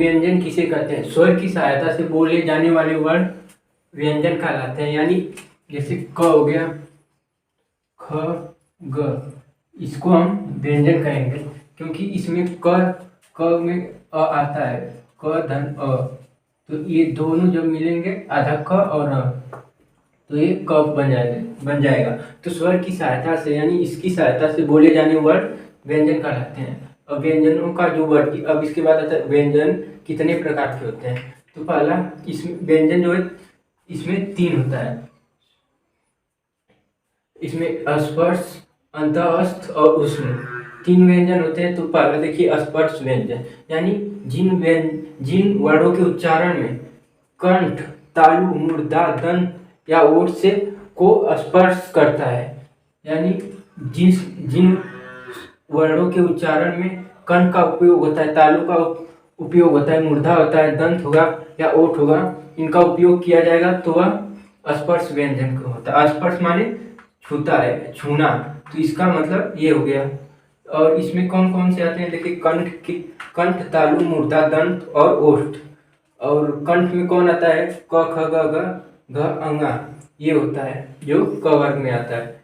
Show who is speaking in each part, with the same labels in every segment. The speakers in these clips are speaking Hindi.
Speaker 1: व्यंजन किसे कहते हैं? स्वर की सहायता से बोले जाने वाले वर्ण व्यंजन कहलाते हैं। यानी जैसे क हो गया, ख, ग, इसको हम व्यंजन कहेंगे क्योंकि इसमें क में अ आता है, क धन अ, तो ये दोनों जब मिलेंगे आधा क और अ, तो ये क बन जाएगा। तो स्वर की सहायता से यानी इसकी सहायता से बोले जाने वर्ण व्यंजन कहलाते हैं। अब व्यंजनों का जो वर्ग, अब इसके बाद आता है व्यंजन कितने प्रकार के होते हैं। तो पहला, इसमें व्यंजन जो है इसमें 3 होता है। इसमें अस्पर्श, अंतःस्थ और उष्ण 3 व्यंजन होते हैं। तो पहला देखिए स्पर्श व्यंजन, यानी जिन वर्णों के उच्चारण में कंठ, तालु, मूर्धा, दंत या ओठ से को स्पर्श करता है। यानी जिन वर्णों के उच्चारण में कंठ का उपयोग होता है, तालु का उपयोग होता है, मूर्धा होता है, दंत होगा या ओठ होगा, इनका उपयोग किया जाएगा तो वह स्पर्श व्यंजन होता है। स्पर्श माने छूता है, छूना, तो इसका मतलब ये हो गया। और इसमें कौन कौन से आते हैं देखिए, कंठ, तालु, मूर्धा, दंत और ओष्ठ। और कंठ में कौन आता है? क, ख, ग, घ, अंगा, ये होता है जो क वर्ग में आता है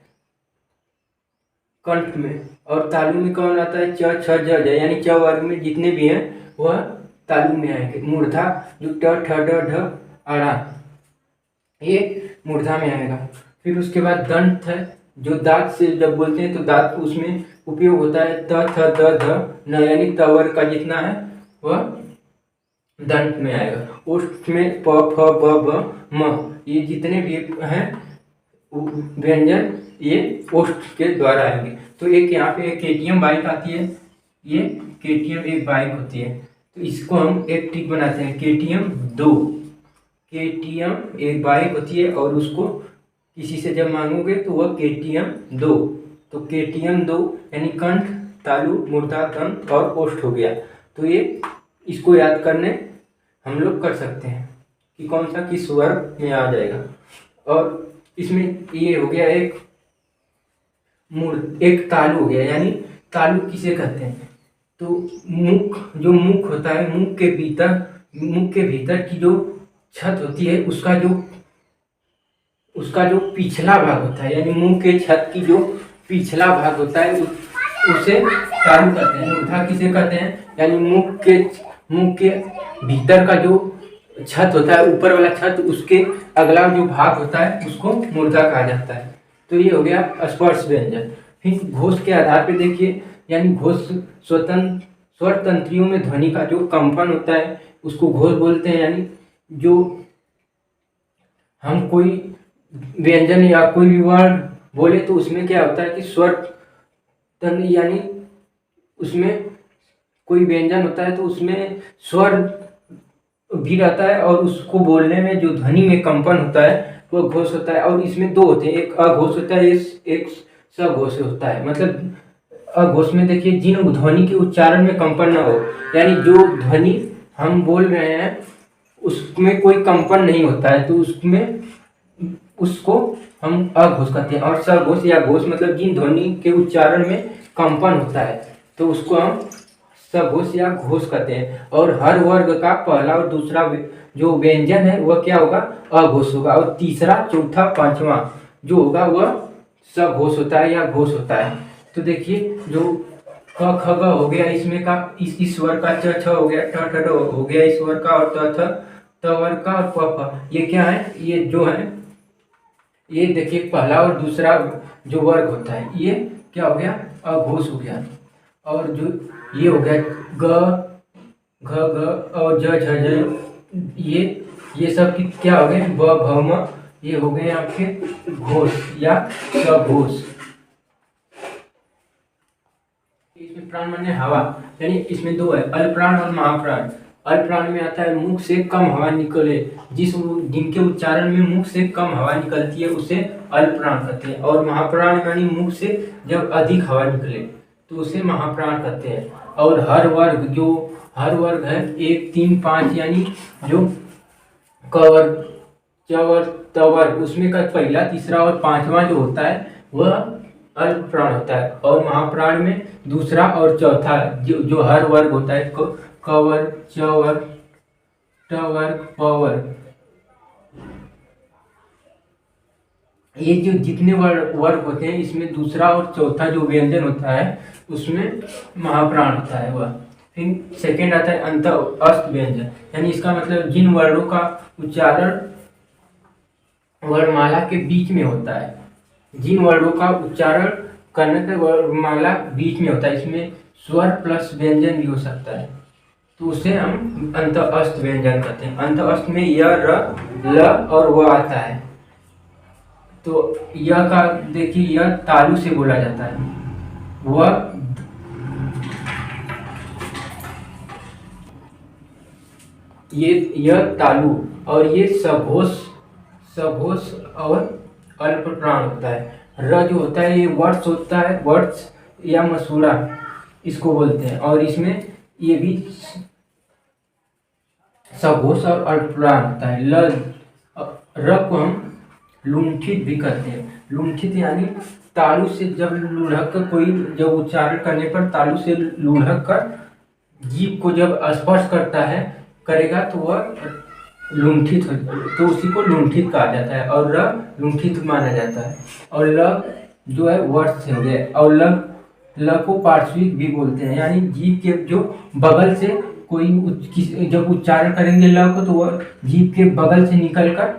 Speaker 1: कंठ में। और तालु में कौन आता है? च, छ, ज, ज, यानी च वर्ग में जितने भी हैं वह तालु में आएंगे। मूर्धा जो ट, ठ, ड, ढ, अड़ा, ये मूर्धा में आएगा। फिर उसके बाद दंत है, जो दांत से जब बोलते हैं तो दांत उसमें उपयोग होता है त, थ, द, ध, न, यानी त वर्ग का जितना है वह दंत में आएगा। ओष्ठ में प, फ, ब, भ, म, ये जितने भी हैं व्यंजन ये ओष्ठ के द्वारा आएंगे। तो एक यहाँ पे एक केटीएम बाइक आती है, ये केटीएम एक बाइक होती है, तो इसको हम एक टिक बनाते हैं केटीएम 2। केटीएम एक बाइक होती है और उसको किसी से जब मांगोगे तो वह केटीएम 2। तो केटीएम 2 यानी कंठ, तालु, मूर्धा, दंत और ओष्ठ हो गया। तो ये इसको याद करने हम लोग कर सकते हैं कि कौन सा किस वर्ग में आ जाएगा। और इसमें ये हो गया एक तालु हो गया, यानी तालु किसे कहते हैं? तो मुख, जो मुख होता है, मुख के भीतर की जो छत होती है उसका जो पिछला भाग होता है, यानी मुंह के छत की जो पिछला भाग होता है उसे तालु कहते हैं। मूर्धा किसे कहते हैं? यानी मुंह के भीतर का जो छत होता है, ऊपर वाला छत, उसके अगला जो भाग होता है उसको मूर्धा कहा जाता है। तो ये हो गया स्पर्श व्यंजन। फिर घोष के आधार पे देखिए, यानी घोष स्वर तंत्रियों में ध्वनि का जो कंपन होता है उसको घोष बोलते हैं। यानी जो हम कोई व्यंजन या कोई भी वर्ण बोले तो उसमें क्या होता है कि स्वर तंत्र, यानी उसमें कोई व्यंजन होता है तो उसमें स्वर भी रहता है और उसको बोलने में जो ध्वनि में कंपन होता है वो घोष होता है। और इसमें 2 होते हैं, एक अघोष होता है, एक सघोष होता है। मतलब अघोष में देखिए जिन ध्वनि के उच्चारण में कंपन न हो, यानी जो ध्वनि हम बोल रहे हैं उसमें कोई कंपन नहीं होता है, तो उसको हम अघोष कहते हैं। और सघोष या घोष मतलब जिन ध्वनि के उच्चारण में कंपन होता है तो उसको हम सघोष या घोष कहते हैं। और हर वर्ग का पहला और दूसरा जो व्यंजन है वह क्या होगा? अघोष होगा। और तीसरा, चौथा, पांचवा जो होगा वह सघोष होता है या घोष होता है। तो देखिए जो क, ख, ग हो गया इसमें का, इस स्वर का, च, छ हो गया, ठ, ठ, ड हो गया इस स्वर का, और त, थ, त वर्ग का, और प, फ, ये क्या है? ये जो है ये देखिए पहला और दूसरा जो वर्ग होता है ये क्या हो गया? अघोष हो गया। और जो ये हो गया ग, घ, ग और ज, झ, ज, ये सब की क्या हो गए? ब, भ, म, ये हो गए आपके घोष या सघोष। इसमें प्राण माने हवा, यानी इसमें 2 है, अल्पप्राण और महाप्राण। अल्पप्राण में आता है मुख से कम हवा निकले, जिनके उच्चारण में मुख से कम हवा निकलती है उसे अल्पप्राण कहते हैं। और महाप्राण यानी मुख से जब अधिक हवा निकले तो उसे महाप्राण कहते हैं। और हर वर्ग है 1, 3, 5, यानी जो क वर्ग, च वर्ग, त वर्ग, उसमें का पहला, तीसरा और पांचवा जो होता है वह अल्पप्राण होता है। और महाप्राण में दूसरा और चौथा जो हर वर्ग होता है, क कवर, चवर, टवर, पवर। ये जो जितने वर्ग होते हैं इसमें दूसरा और चौथा जो व्यंजन होता है उसमें महाप्राण होता है वह। फिर सेकंड आता है अंत अस्त व्यंजन, यानी इसका मतलब जिन वर्णों का उच्चारण वर्णमाला के बीच में होता है, जिन वर्णों का उच्चारण करने पे वर्णमाला बीच में होता है, इसमें स्वर प्लस व्यंजन भी हो सकता है, तो उसे हम अंत अस्त व्यंजन कहते हैं। अंत अस्त में य, र, ल और व आता है। तो यह का देखिए यह तालु से बोला जाता है, वह ये यह तालु और ये सघोष और अल्प प्राण होता है। र जो होता है ये वर्ष होता है, वर्ष या मसूड़ा इसको बोलते हैं, और इसमें ये भी सघोष और अल्प प्राण होता है। ल र को हम लुंठित भी कहते हैं। लुंठित यानी तालु से जब लुढ़क कर कोई जब उच्चारण करने पर तालु से लुढ़क कर जीभ को जब स्पर्श करता है करेगा तो वह लुंठित हो, तो उसी को लुंठित कहा जाता है, और र लुंठित माना जाता है। और ल जो है वर्ष से हो गया, और ल को पार्श्विक भी बोलते हैं, यानी जीभ के जो बगल से कोई जब उच्चारण करेंगे ल को तो वह जीभ के बगल से निकलकर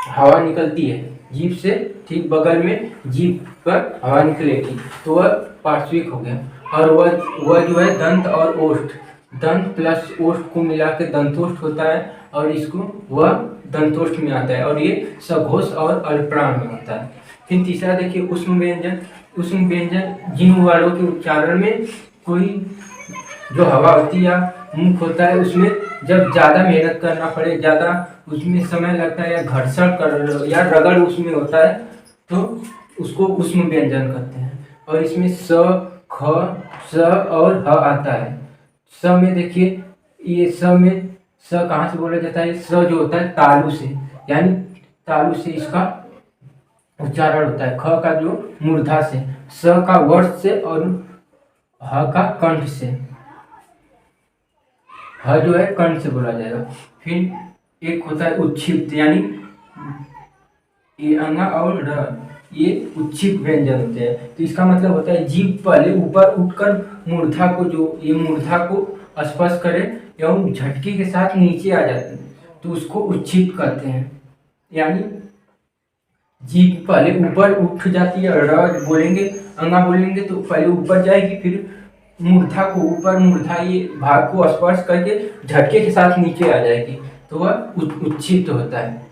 Speaker 1: हवा निकलती है, जीभ से ठीक बगल में जीभ पर हवा निकलेगी तो वह पार्श्विक हो गया। और वह जो है दंत और ओष्ठ, दंत प्लस ओष्ठ को मिला के दंतोष्ठ होता है, और इसको वह दंतोष्ठ में आता है, और ये सघोष और अल्पप्राण में होता है। फिर तीसरा देखिए ऊष्म व्यंजन। ऊष्म व्यंजन जिन वर्णों के उच्चारण में कोई जो हवा होती है या मुख होता है उसमें जब ज़्यादा मेहनत करना पड़े, ज़्यादा उसमें समय लगता है या घर्षण कर या रगड़ उसमें होता है तो उसको ऊष्म व्यंजन कहते हैं। और इसमें स, ख, स और ह आता है। स में देखिए ये स में स कहाँ से बोला जाता है, स जो होता है तालु से, यानी तालु से इसका उच्चारण होता है। ख का जो मूर्धा से, स का वर्ष से और ह का कंठ से, ह जो है कंठ से बोला जाएगा। फिर एक होता है उच्छिप्त, यानी ये अंगा और र ये उच्छिप्त व्यंजन होते हैं। तो इसका मतलब होता है जीभ पहले ऊपर उठकर मूर्धा को जो ये मूर्धा को स्पर्श करे एवं झटके के साथ नीचे आ जाते हैं तो उसको उच्छिप्त कहते हैं। यानी जीभ पहले ऊपर उठ जाती है, र बोलेंगे अंगा बोलेंगे तो पहले ऊपर जाएगी, फिर मूर्धा को ऊपर मूर्धा ये भाग को स्पर्श करके झटके के साथ नीचे आ जाएगी तो वह उच्छिप्त होता है।